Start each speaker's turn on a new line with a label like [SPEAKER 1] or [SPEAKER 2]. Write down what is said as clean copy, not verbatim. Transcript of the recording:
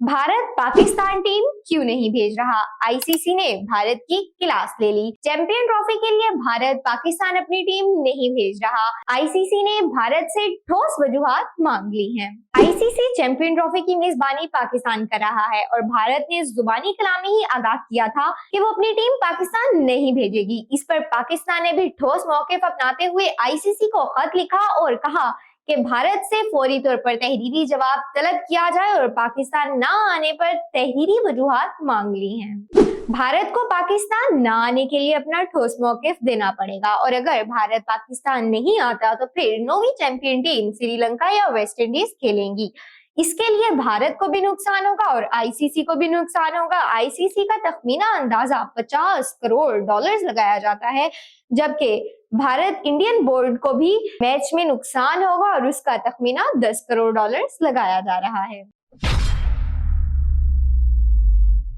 [SPEAKER 1] Bharat Pakistan team क्यों नहीं भेज रहा? आईसीसी ने भारत की क्लास ले ली। चैंपियन ट्रॉफी के लिए भारत पाकिस्तान अपनी टीम नहीं भेज रहा। आईसीसी ने भारत से ठोस वजूहात मांग ली हैं। आईसीसी चैंपियन ट्रॉफी की मेजबानी पाकिस्तान कर रहा है और भारत ने जुबानी कलाम में ही आगाह किया था कि वो अपनी टीम पाकिस्तान नहीं भेजेगी। इस पर पाकिस्तान ने भी ठोस मौक़िफ़ अपनाते हुए आईसीसी को खत लिखा और कहा कि भारत से फौरी तौर पर तहरीरी जवाब तलब किया जाए और पाकिस्तान ना आने पर तहरीरी वजूहात मांग ली हैं। भारत को पाकिस्तान ना आने के लिए अपना ठोस मौक़िफ़ देना पड़ेगा और अगर भारत पाकिस्तान नहीं आता तो फिर नौवीं चैंपियन टीम श्रीलंका या वेस्ट इंडीज खेलेंगी। इसके लिए भारत को भी नुकसान होगा और आईसीसी को भी नुकसान होगा। आईसीसी का तखमीना अंदाजा 50 करोड़ डॉलर्स लगाया जाता है, जबकि भारत इंडियन बोर्ड को भी मैच में नुकसान होगा और उसका तखमीना 10 करोड़ डॉलर्स लगाया जा रहा है।